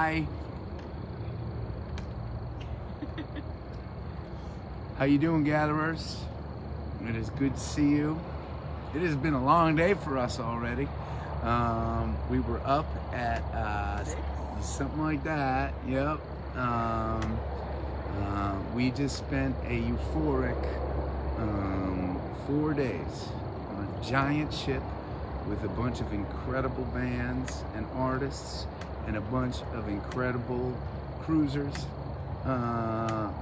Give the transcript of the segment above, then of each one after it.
Hi. How you doing, gatherers? It is good to see you. It has been a long day for us already. We were up at something like that. Yep. We just spent a euphoric 4 days on a giant ship with a bunch of incredible bands and artists and a bunch of incredible cruisers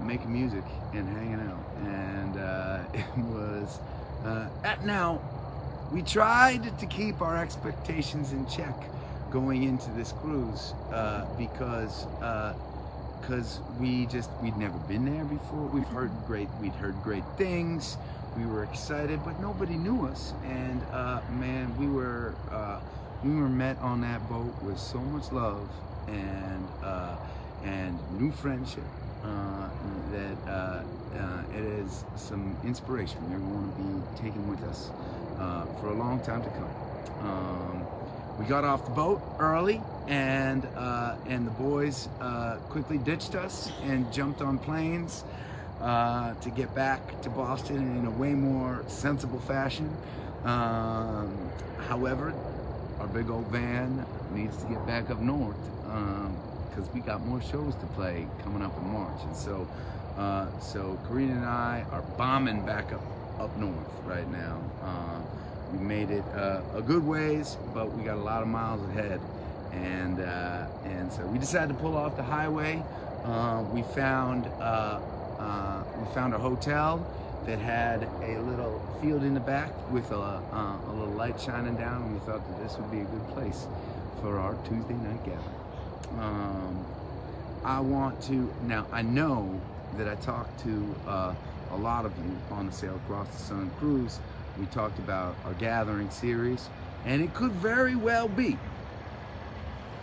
making music and hanging out. And it was now we tried to keep our expectations in check going into this cruise because we'd never been there before. We'd heard great things. We were excited, but nobody knew us. And man, we were met on that boat with so much love and new friendship that it is some inspiration we're going to be taking with us for a long time to come. We got off the boat early, and the boys quickly ditched us and jumped on planes to get back to Boston in a way more sensible fashion. However, our big old van needs to get back up north because we got more shows to play coming up in March, and so Corinna and I are bombing back up north right now. We made it a good ways, but we got a lot of miles ahead, and so we decided to pull off the highway. We found a hotel that had a little field in the back with a little light shining down, and we thought that this would be a good place for our Tuesday night gathering. I know that I talked to a lot of you on the Sail Across the Sun cruise. We talked about our gathering series, and it could very well be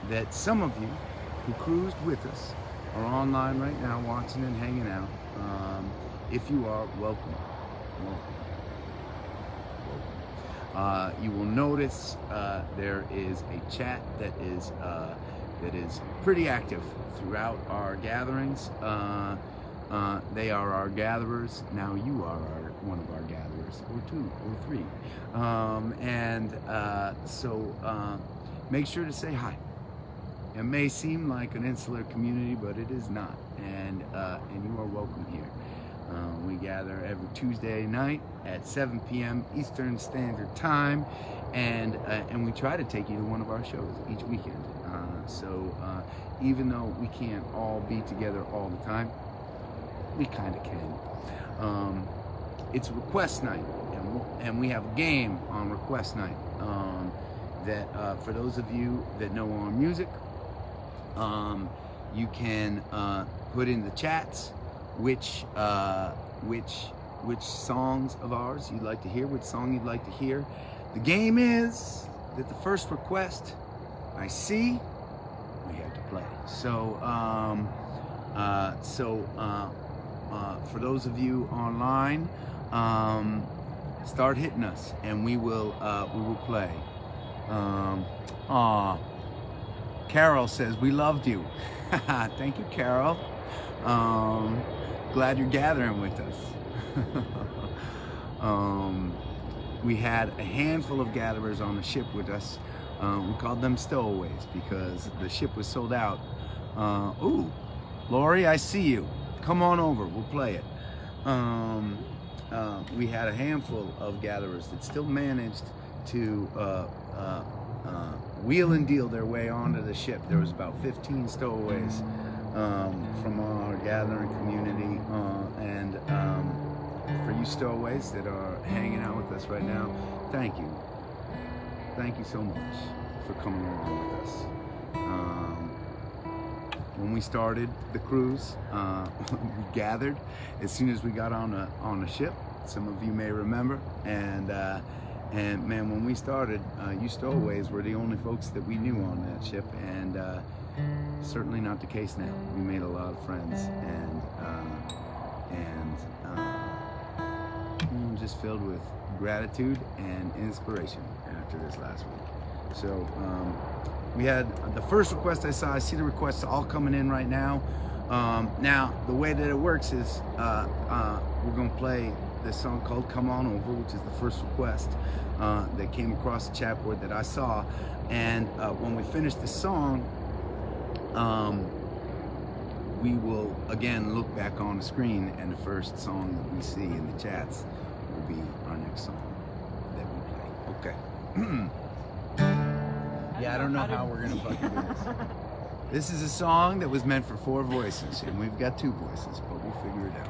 that some of you who cruised with us are online right now watching and hanging out. If you are, welcome. You will notice there is a chat that is pretty active throughout our gatherings. They are our gatherers. Now you are one of our gatherers, or two, or three. So make sure to say hi. It may seem like an insular community, but it is not. And you are welcome here. We gather every Tuesday night at 7 p.m. Eastern Standard Time, and we try to take you to one of our shows each weekend. So even though we can't all be together all the time, we kind of can. It's request night, and we have a game on request night that for those of you that know our music, you can put in the chats which songs of ours you'd like to hear, which song you'd like to hear. The game is that the first request I see, we have to play. So for those of you online, start hitting us, and we will play. Carol says we loved you. Thank you, Carol. Glad you're gathering with us. We had a handful of gatherers on the ship with us. We called them stowaways because the ship was sold out. Ooh, Lori, I see you. Come on over, we'll play it. We had a handful of gatherers that still managed to wheel and deal their way onto the ship. There was about 15 stowaways from our gathering community, and for you stowaways that are hanging out with us right now, thank you. Thank you so much for coming along with us. When we started the cruise, we gathered as soon as we got on the ship. Some of you may remember, and man, when we started, you stowaways were the only folks that we knew on that ship, and certainly not the case now. We made a lot of friends, and just filled with gratitude and inspiration after this last week. So We had the first request I saw. I see the requests all coming in right now. Now, the way that it works is we're going to play this song called Come On Over, which is the first request that came across the chat board that I saw. And when we finish this song, we will again look back on the screen, and the first song that we see in the chats will be our next song that we play. Okay. Yeah, I don't know how we're gonna fucking do this. This is a song that was meant for 4 voices, and we've got 2 voices, but we'll figure it out.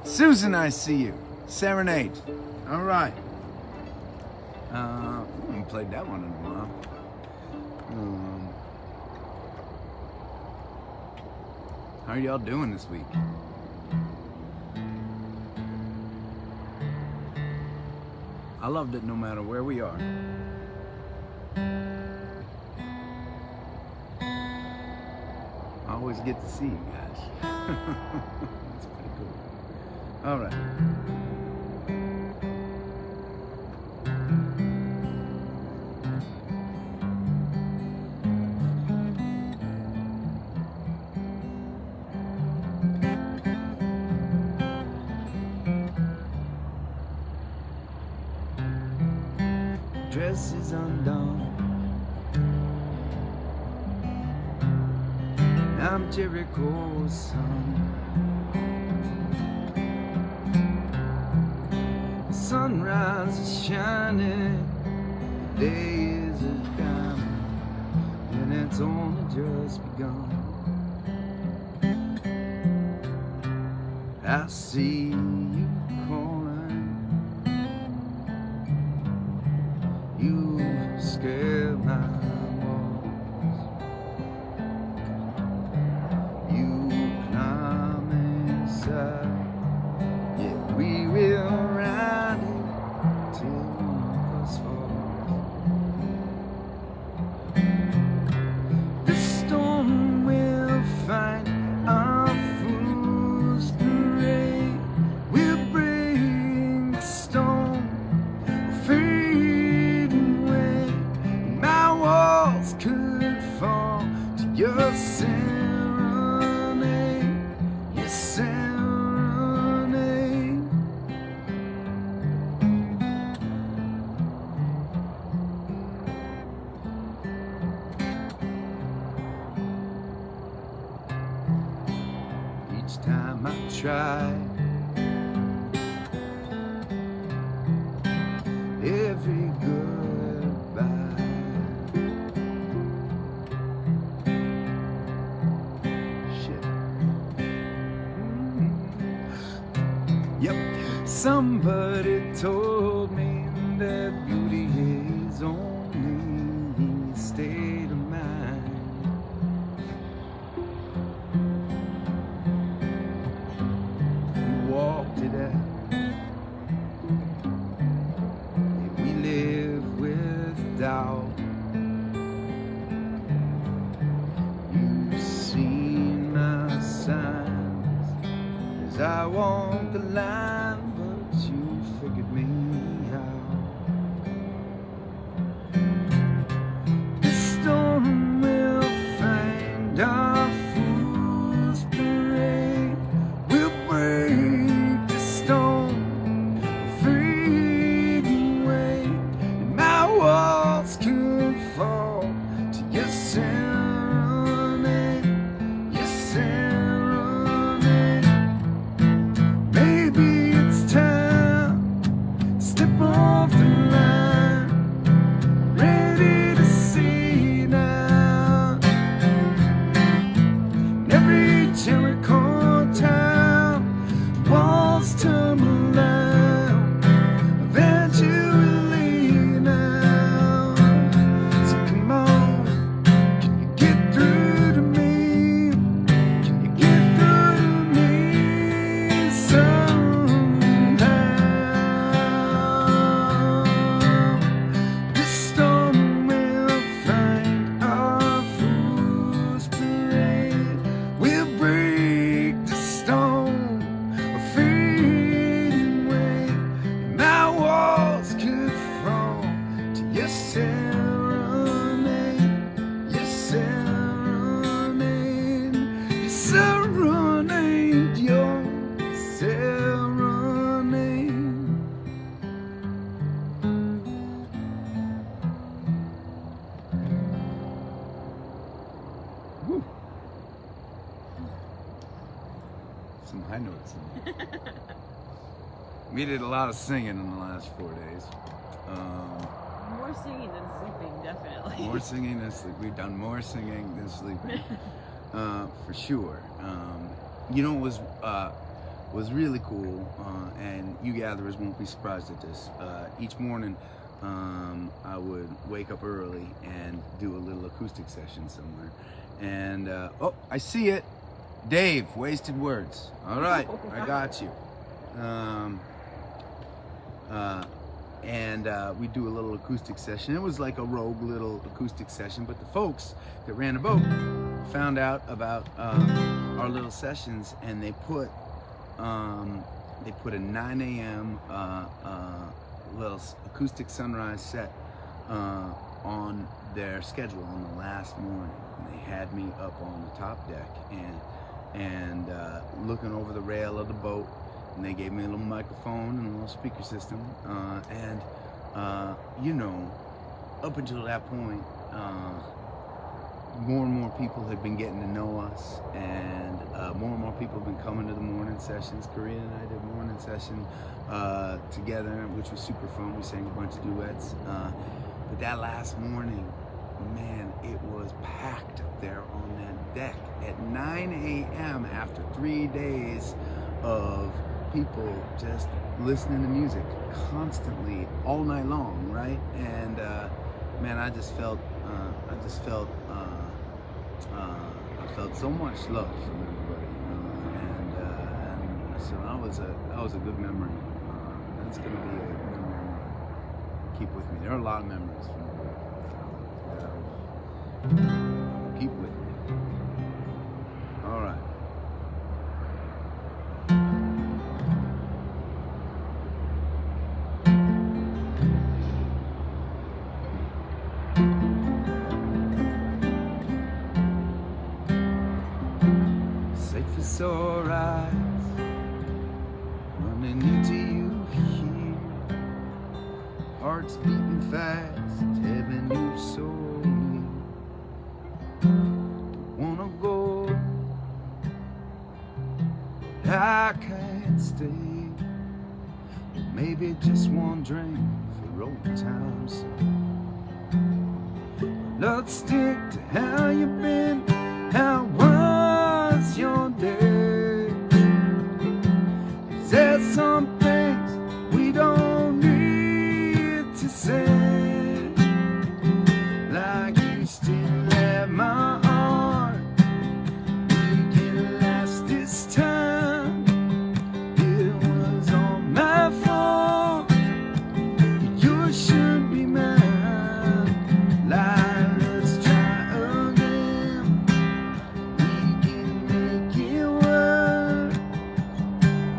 Susan, I see you. Serenade. All right. We haven't played that one in a while. How are y'all doing this week? I loved it no matter where we are. I always get to see you guys. That's pretty cool. All right. Dress is undone. I'm Jericho's son. The sunrise is shining, the day is a diamond, and it's only just begun. I see you calling, you scare my walls, you climb inside, yeah, we will ride it till one of us falls. The storm will find our fool's parade, we'll bring the storm, we'll fade away. My walls could fall to your serenade, your serenade. Each time I try, every goodbye, shit. Yep, somebody told me that beauty is only a state of mind. We walked it out, yeah, we live with doubt. You've seen my signs as I walk the line, but you figured me out. The storm will find our fool's parade, we'll break the stone, fade away, and my walls could fall to your serenade, your serenade. Maybe it's time to step off the line, ready to see now. In every Jericho town, walls tumble down, eventually now. So come on, can you get through to me? Can you get through to me somehow? The storm will find our fool's parade, we'll break the stone, we'll fade away, and my walls could fall to your serenade, your serenade, your serenade, your serenade. Woo. Some high notes in there. We did a lot of singing in the last 4 days. More singing than sleeping, definitely. More singing than sleep. We've done more singing than sleeping, for sure. You know what was really cool, and you gatherers won't be surprised at this. Each morning, I would wake up early and do a little acoustic session somewhere. And oh, I see it, Dave. Wasted words. All right, I got you. and we do a little acoustic session. It was like a rogue little acoustic session, but the folks that ran the boat found out about our little sessions, and they put a 9 a.m. Little acoustic sunrise set on their schedule on the last morning. And they had me up on the top deck and looking over the rail of the boat, and they gave me a little microphone and a little speaker system, you know, up until that point, more and more people had been getting to know us, and more and more people have been coming to the morning sessions. Corinna and I did a morning session together, which was super fun. We sang a bunch of duets. But that last morning, man, it was packed up there on that deck at 9 a.m. after 3 days of people just listening to music constantly all night long, right? And man, I felt so much love from everybody, and so that was a good memory. That's gonna be a memory I'm gonna keep with me. There are a lot of memories from the boat that I'll keep with me. All right. Safe as sore eyes, running into you here. Hearts beating fast, heaven you so near. Don't wanna go, but I can't stay. Maybe just one drink for old time's sake. Let's stick to how you've been, how was your day? 'Cause there's some things we don't need to say, like you still have my heart, we can last this time. It was all my fault, you should be mine. Like, let's try again, we can make it work.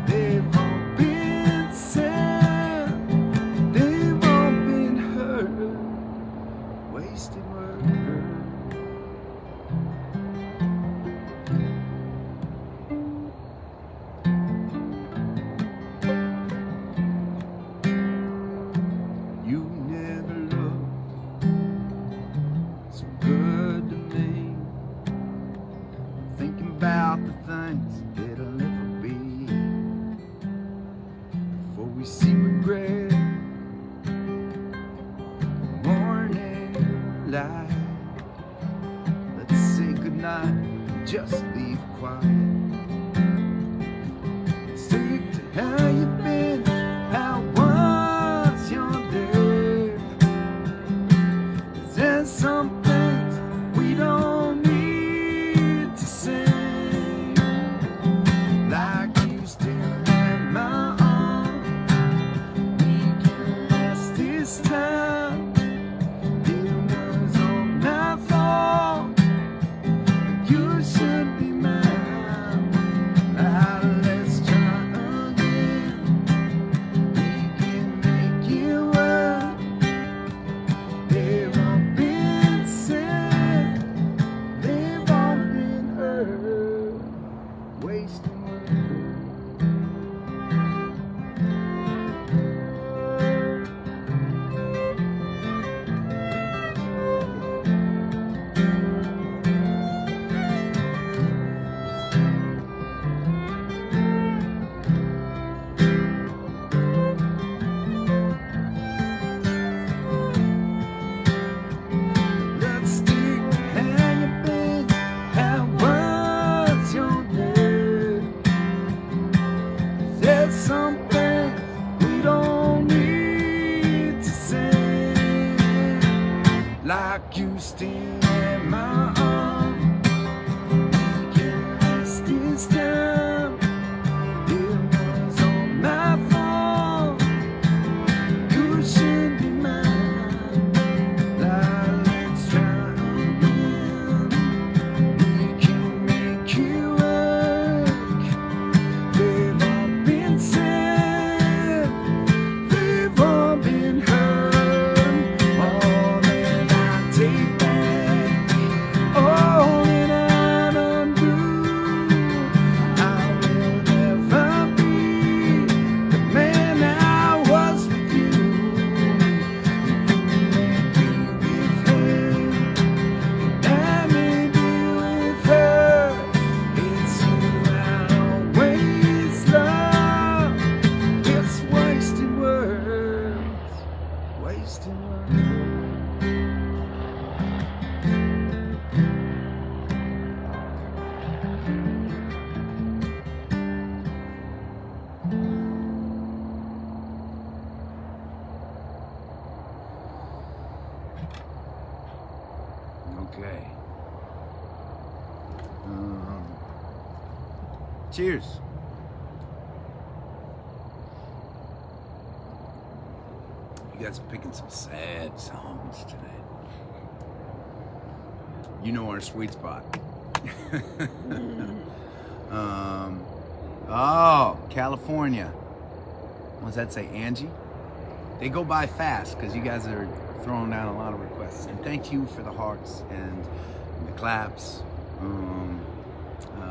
They've all been sad, they've all been hurt, wasted words. You never looked so good to me. Thinking about the things that'll never be. Before we see regret, the morning light. Let's say goodnight and just leave quiet. Stick to how you've been, how was your day? 'Cause there's some things we don't need to say, like you still have my arm, we can last this time. It was all my fault, you should be mine. Let's try again, we can make it work. They've all been sad, they've all been hurt, wasting words. Let's stick to how you've been, how was your day? Cheers. You guys are picking some sad songs today. You know our sweet spot. Oh, California. What does that say, Angie? They go by fast because you guys are throwing down a lot of requests. And thank you for the hearts and the claps.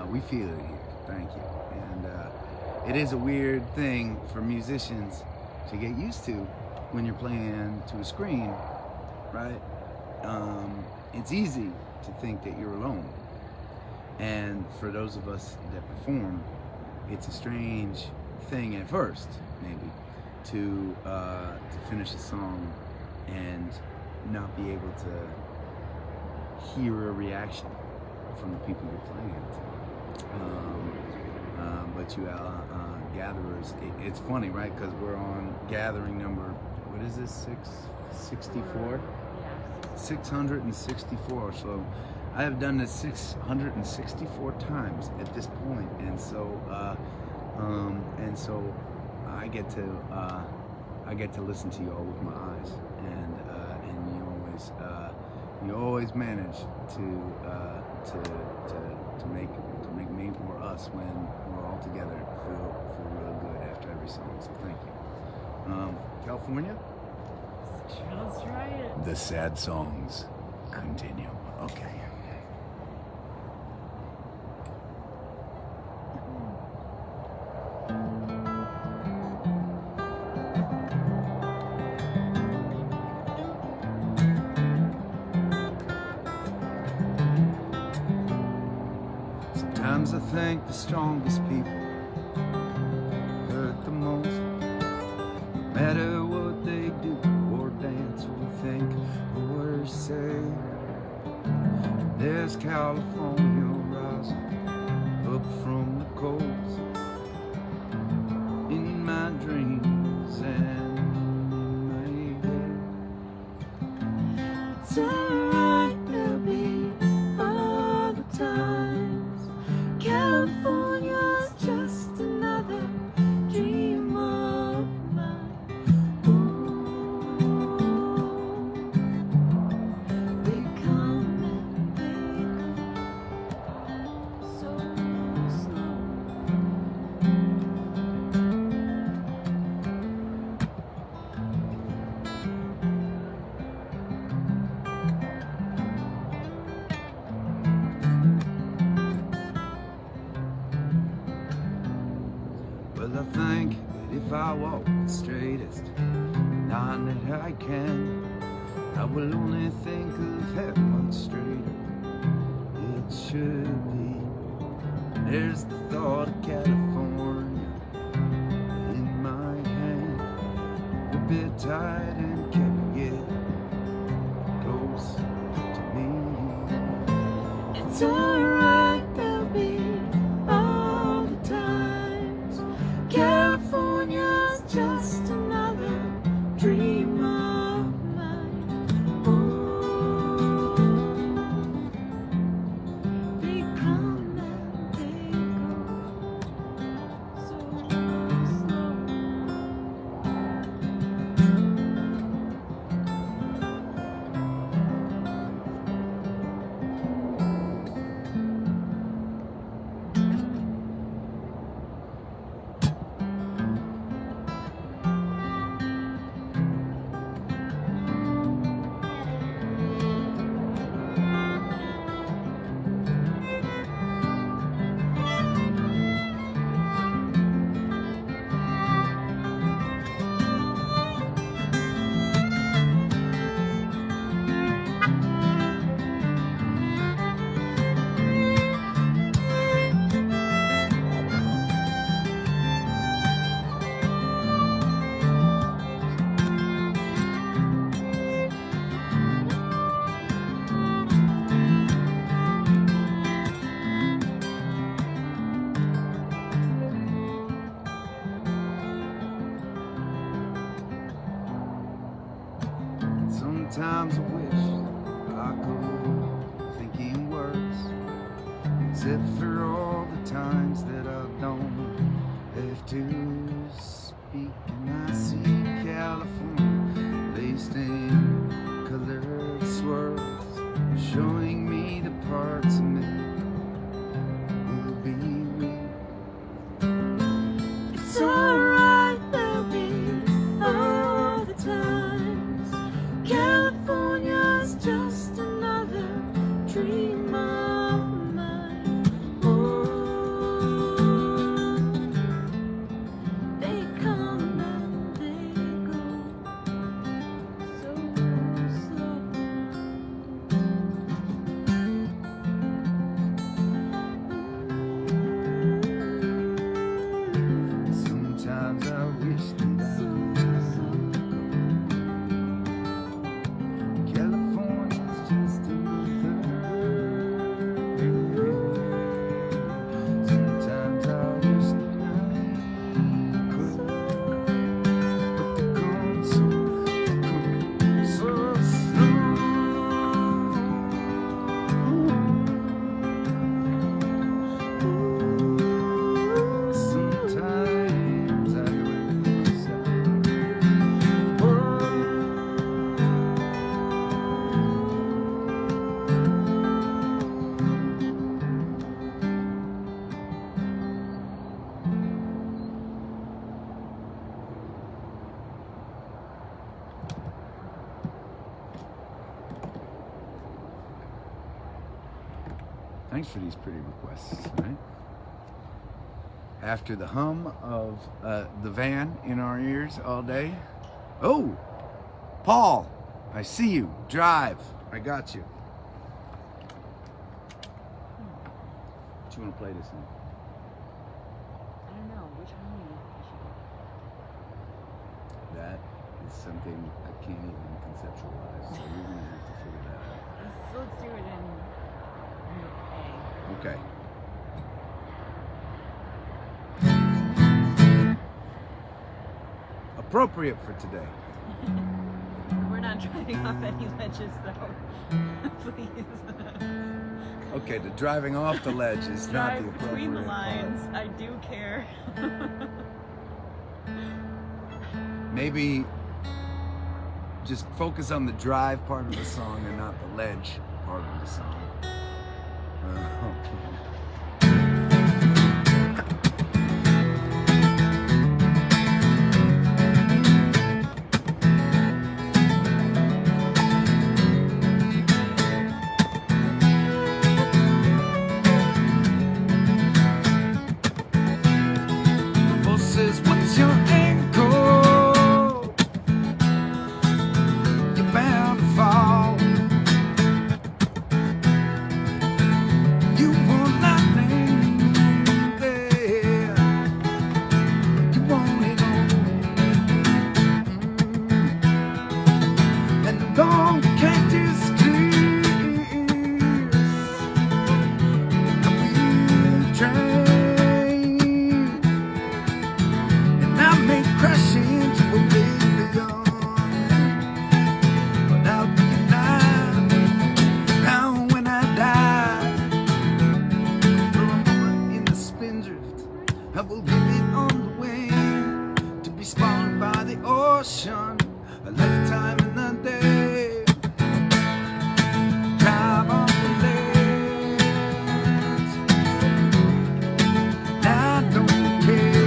We feel it here. Thank you. And it is a weird thing for musicians to get used to when you're playing to a screen, right? It's easy to think that you're alone. And for those of us that perform, it's a strange thing at first, maybe, to finish a song and not be able to hear a reaction from the people you're playing it to. But you gatherers, it's funny, right? Because we're on gathering number, what is this, 664? Yeah. 664. So I have done this 664 times at this point, and so I get to listen to you all with my eyes, and you always manage to make me or us, when we're all together, feel really good after every song. So thank you. California. Let's try it. The sad songs continue. Okay. Sometimes I think the strongest people hurt the most. No matter what they do or dance or think or say, there's California rising up from the coast in my dreams and in my day. It's alright, there'll be other times. California's just another dream of mine. They come and they go so slow. Well, I think that if I walk the straightest line that I can, I will only think of heaven much straighter. It should be. There's the thought of California in my hand, a bit tight and can't get close to me. It's alright, there'll be all the times. California's just another dream of mine. They come and they go so slow. Sometimes I wish I could thinking words, except for all the times that I don't have to speak, and I see California laced in colored swirls, showing me the parts of me will be real. It's alright, there'll be other times. California's just another dream of mine. Oh, they come and they go so slow. Sometimes I wish that California's just another. Sometimes I wish that I could, but they come so slow. Sometimes I wish Thanks for these pretty requests, right? After the hum of the van in our ears all day. Oh, Paul, I see you. Drive. I got you. What you want to play this in? I don't know, which one should That is something I can't even conceptualize, so you're going to have to figure that out. let's do it in A. Okay. Appropriate for today. We're not driving off any ledges though. Please. Okay, the driving off the ledge is not the Drive appropriate between the part. lines. I do care. Maybe just focus on the drive part of the song and not the ledge part of the song. Says, what's your angle? You're bound to fall. You will not name there. You want it all. And the long cactus trees. We train. Crash into a lake beyond, but I'll be alive now when I die. For a moment in the spindrift, I will give it on the way to be spawned by the ocean, a lifetime in the day. Drive on the ledge, I don't care.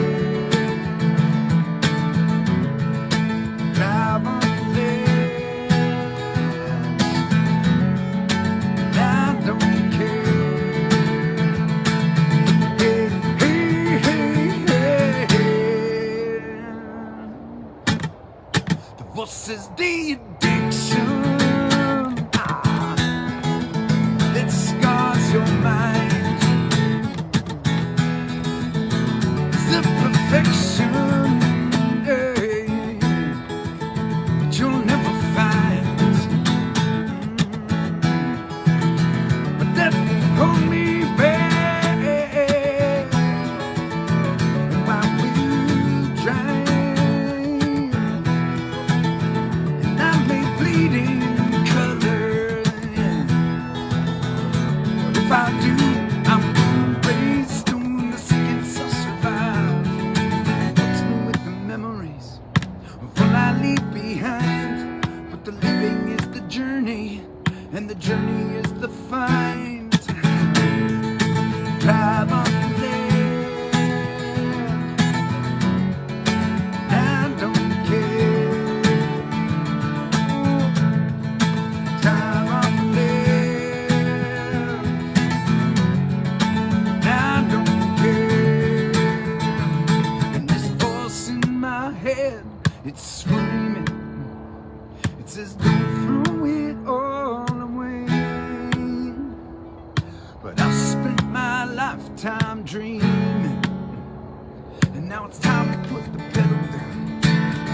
Divorce is the addiction that scars your mind. It's the perfection that you'll never find. But that won't hold me back. And while we try, I made It's screaming. It says don't throw it all away. But I've spent my lifetime dreaming, and now it's time to put the pedal down.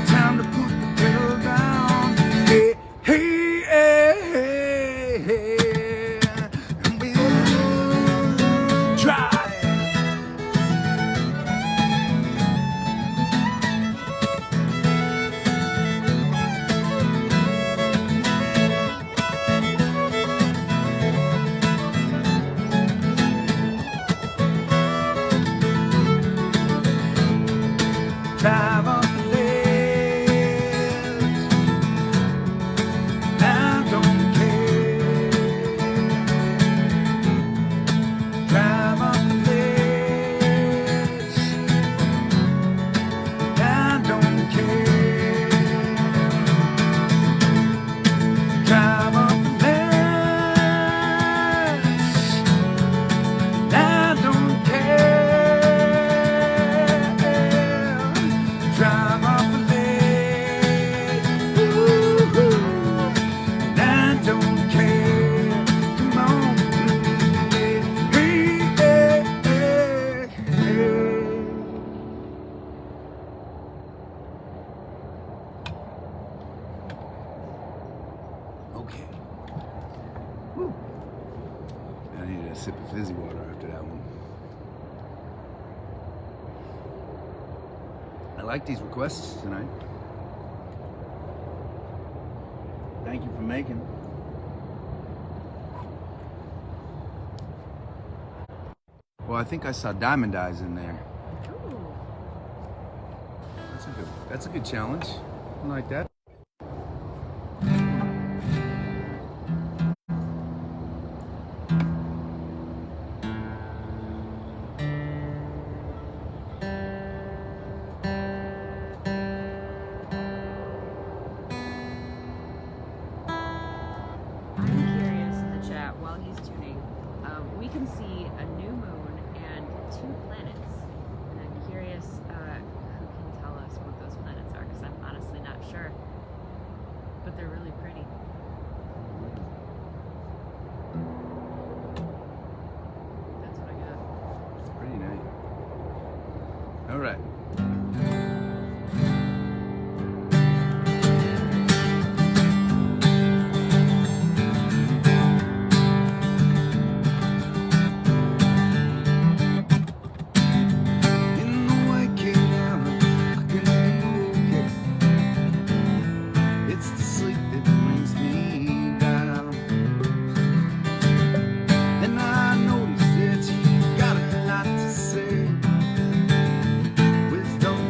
Time to put the pedal down. Hey, hey, hey, hey, and we'll try. Drive up the ledge, I don't care. Drive up the ledge, I don't care. Drive up the ledge, I don't care. Drive off the ledge, ooh, and I don't care. Come on, hey, hey, hey, hey. Okay. Woo. I need a sip of fizzy water after that one. I like these requests tonight. Thank you for making. Well, I think I saw Diamond Eyes in there. Ooh. That's a good challenge. I like that. I'm curious in the chat while he's tuning. We can see a new moon and 2 planets. And I'm curious who can tell us what those planets are, because I'm honestly not sure. But they're really pretty. That's what I got. It's pretty nice. All right. Wisdom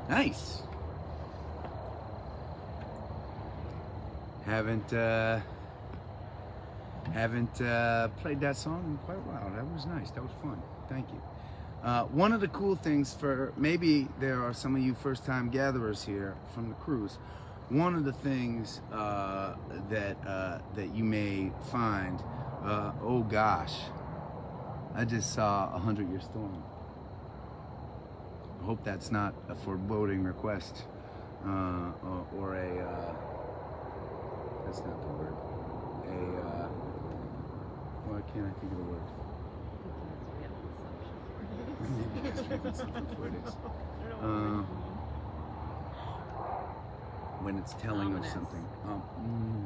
Nice. Haven't played that song in quite a while. That was nice. That was fun. Thank you. One of the cool things for maybe there are some of you first-time gatherers here from the cruise. One of the things that you may find. Oh gosh, I just saw a 100-year storm. I hope that's not a foreboding request or a. That's not the word. Why can't I think of the word? When it's telling Ominous. of something.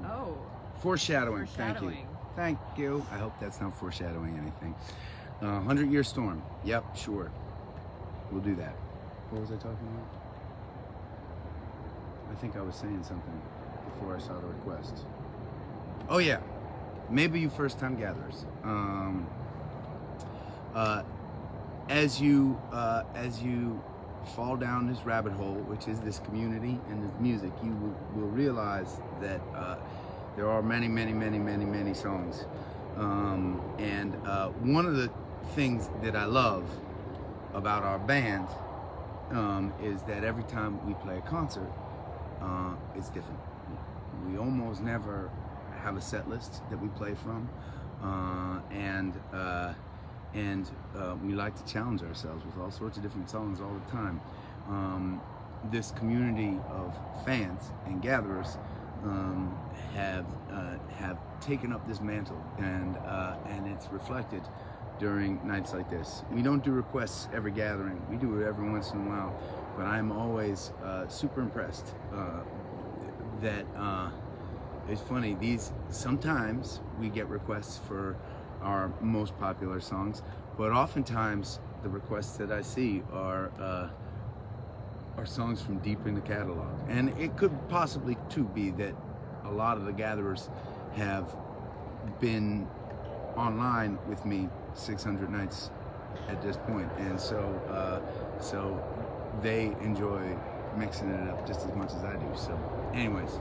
Oh. Foreshadowing. Foreshadowing. Thank you. I hope that's not foreshadowing anything. 100-year storm. Yep, sure. We'll do that. What was I talking about? I think I was saying something before I saw the request. Oh yeah, maybe you first-time gatherers. As you fall down this rabbit hole, which is this community and this music, you will realize that there are many songs. And one of the things that I love about our band is that every time we play a concert, it's different. We almost never have a set list that we play from, and we like to challenge ourselves with all sorts of different songs all the time. This community of fans and gatherers have taken up this mantle, and it's reflected during nights like this. We don't do requests every gathering. We do it every once in a while, but I'm always super impressed that it's funny. Sometimes we get requests for our most popular songs, but oftentimes the requests that I see are songs from deep in the catalog. And it could possibly too be that a lot of the gatherers have been online with me 600 nights at this point, and so they enjoy mixing it up just as much as I do. So anyways,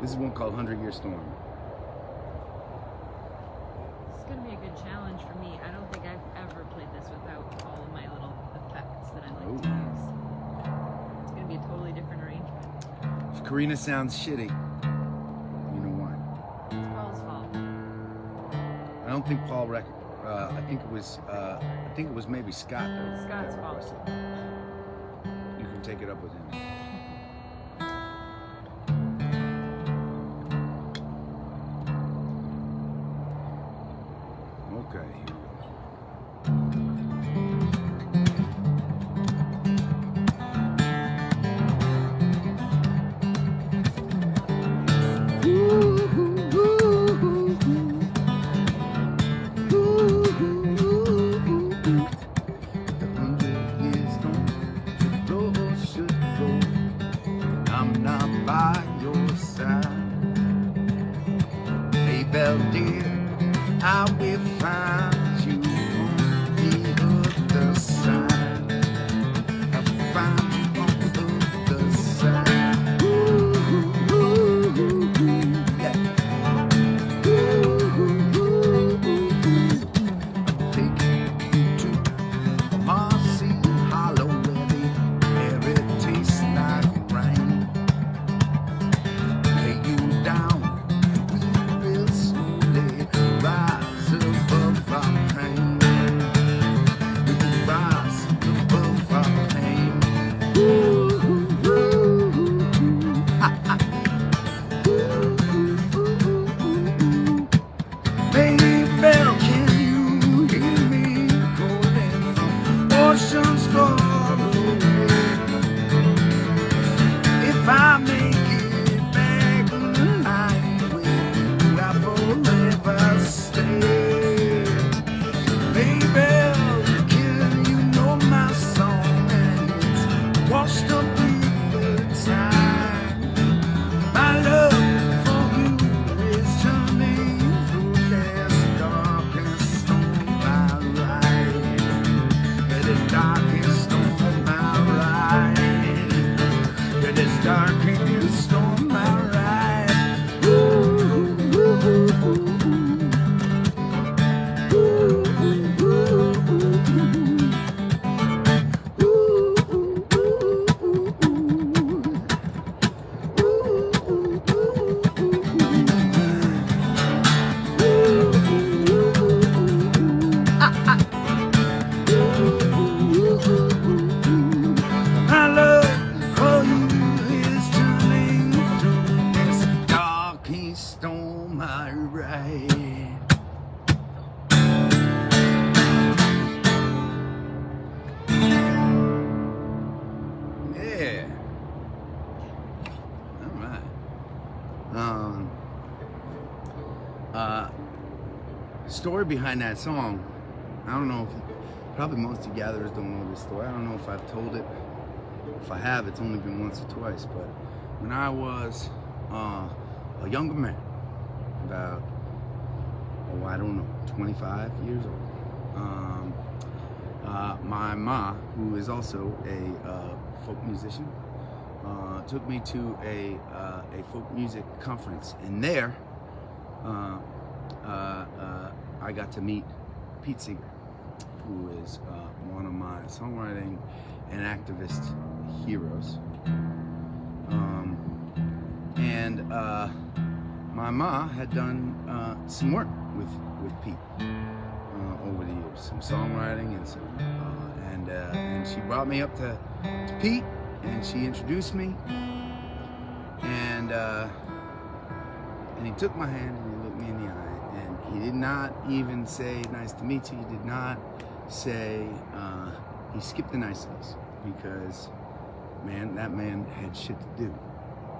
this is one called 100-Year Storm. This is going to be a good challenge for me. I don't think I've ever played this without all of my little effects that I like to use. It's going to be a totally different arrangement. If Corinna sounds shitty, you know why. It's Paul's fault. I don't think Paul I think it was maybe Scott. It's Scott's fault. You can take it up with him. Okay, here we go. The 100-year storm, the floor should go. story behind that song, I don't know if, probably most of you gatherers don't know this story. I don't know if I've told it. If I have, it's only been once or twice. But when I was a younger man, about, I don't know, 25 years old, my ma, who is also a folk musician, took me to a folk music conference, and there I got to meet Pete Seeger, who is one of my songwriting and activist heroes. And my ma had done some work with Pete over the years, some songwriting and some, and she brought me up to Pete, and she introduced me, and he took my hand and he looked me in the eye, and he did not even say nice to meet you. He did not say, he skipped the niceties, because man, that man had shit to do.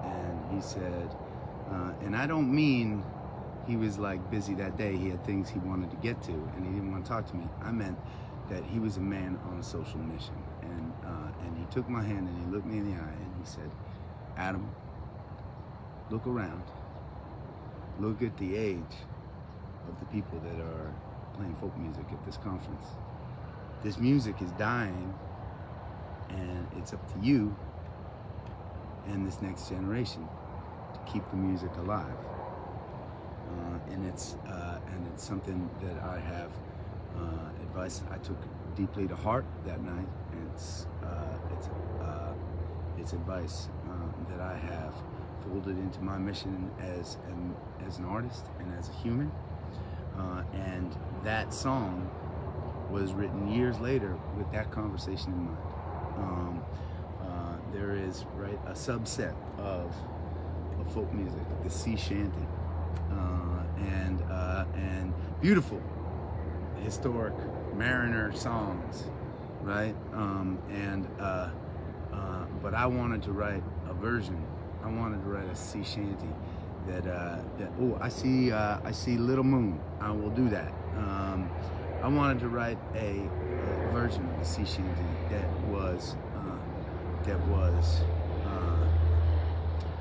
And he said, and I don't mean he was like busy that day, he had things he wanted to get to and he didn't want to talk to me. I meant that he was a man on a social mission. And he took my hand and he looked me in the eye and he said, Adam, look around. Look at the age of the people that are playing folk music at this conference. This music is dying, and it's up to you and this next generation to keep the music alive. And it's something that I have advice I took deeply to heart that night. It's advice that I have folded into my mission as an artist and as a human. And that song was written years later with that conversation in mind. There is, right, a subset of folk music, the sea shanty, and beautiful historic mariner songs, right? But I wanted to write a version. I wanted to write a sea shanty that I see Little Moon. I will do that. I wanted to write a version of the sea shanty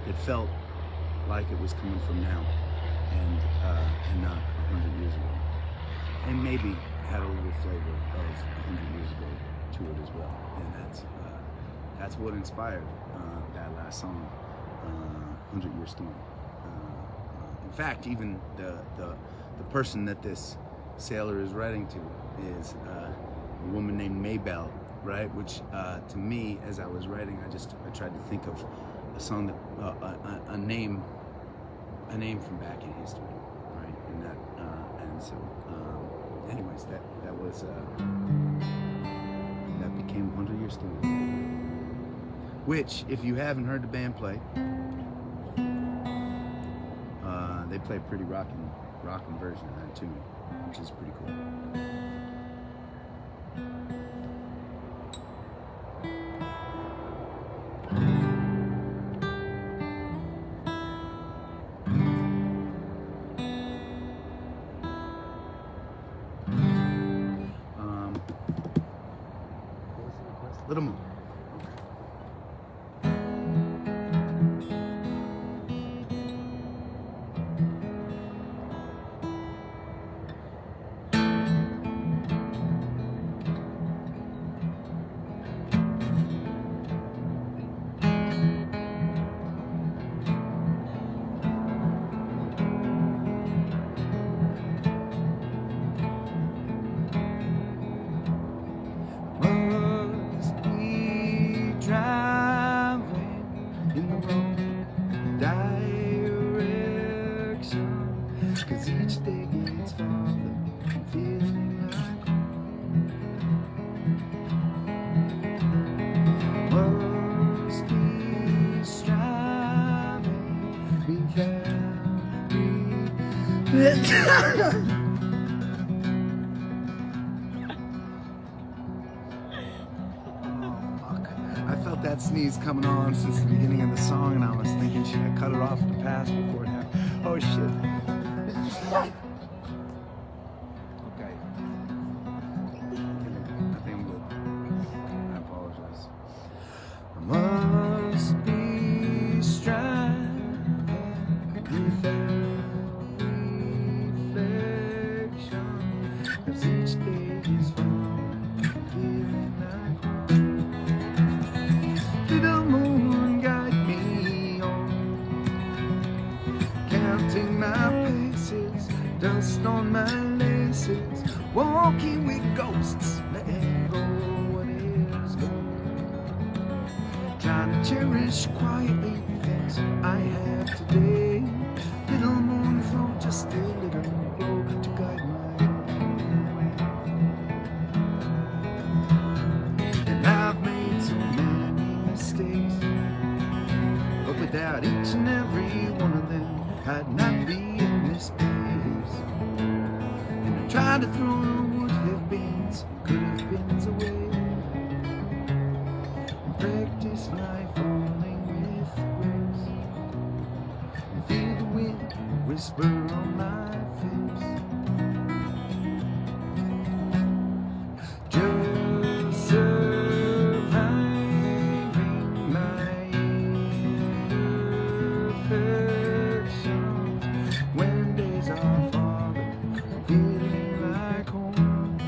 it felt like it was coming from now and not 100 years ago, and maybe had a little flavor of 100 years ago to it as well. And that's what inspired that last song, 100 Year Storm. In fact, even the person that this sailor is writing to is a woman named Maybelle, right? Which to me, as I was writing, I tried to think of a song that a name from back in history, right? And so anyways, that was that became 100 Year Storm, which, if you haven't heard the band play, they play a pretty rockin' version of that tune, which is pretty cool. What was the request? Little Moon. I felt that sneeze coming on since the beginning of the song, and I was thinking, should I cut it off at the pass before it happened? Oh shit. cherish quietly the things I have today. Little moon flow, just a little glow to guide my way. And I've made so many mistakes, but without each and every one of them, I'd not be in this place. And I tried to throw would have been some could have beens away, and practice my falling with grace, and feel the wind whisper on my face. Just surviving my imperfections when days are farther from feeling like home.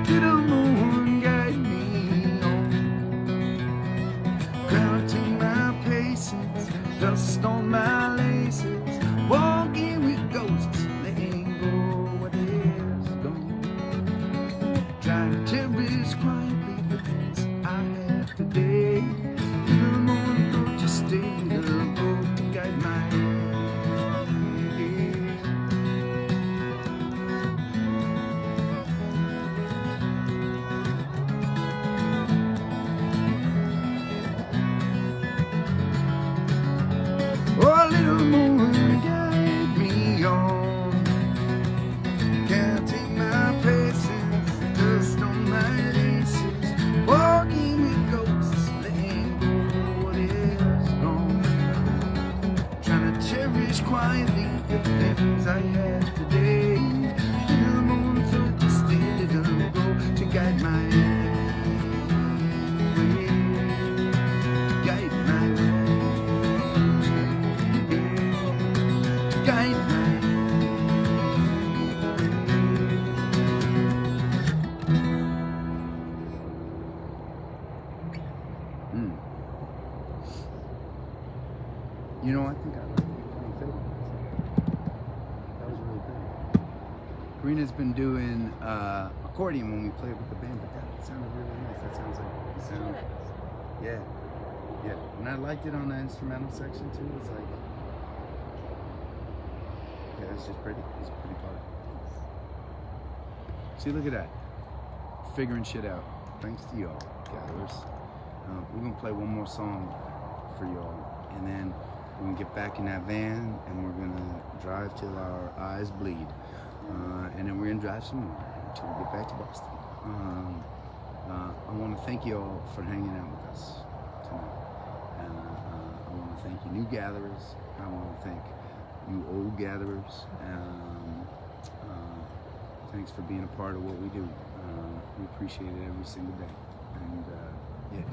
Little moon guide me on, counting my paces, dust on my laces, walking with ghosts, letting go what is gone. Try to cherish quietly the things I have today. Little moon, go just a little road to guide my way. Oh, little moon, guide me on, counting my paces, dust on my laces, walking with ghosts, letting go what is gone. Trying to cherish quietly the things I have today. Little moon, float just a little go to guide my way. Guide my way. Guide my You know, I think I like the fiddle. That was really good. Corinna's been doing accordion when we played with the band, but that sounded really nice. That sounds like the sound. Yeah, yeah. And I liked it on the instrumental section too. It's like, yeah, it's just pretty. It's a pretty part. See, look at that. Figuring shit out. Thanks to y'all, gatherers. We're gonna play one more song for y'all, and then we're gonna get back in that van and we're gonna drive till our eyes bleed, and then we're gonna drive some more until we get back to Boston. I want to thank you all for hanging out with us tonight. I want to thank you new gatherers. I want to thank you old gatherers. Thanks for being a part of what we do. We appreciate it every single day. And yeah.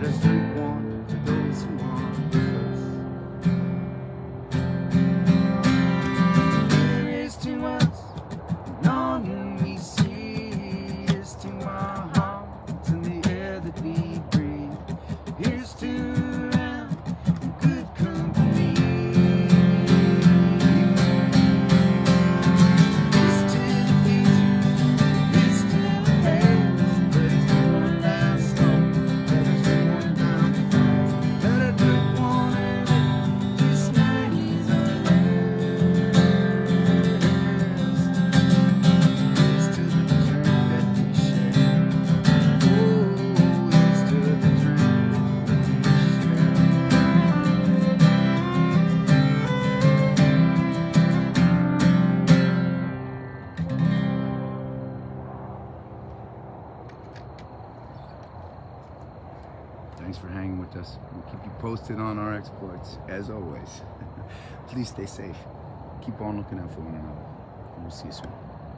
Let us drink one for those who want us. Here is to us, and all that we see is to our hearts and the air that we breathe. Here's to them, good company. Here's to the future, here's to the past. Let us do one last song, let us do one down fast. Let us do one and this night is our last. Here's to the drink that we share. Oh, here's to the drink that we share. Thanks for hanging with us. We'll keep you posted on our exploits, as always. Please stay safe. Keep on looking out for one another. And we'll see you soon.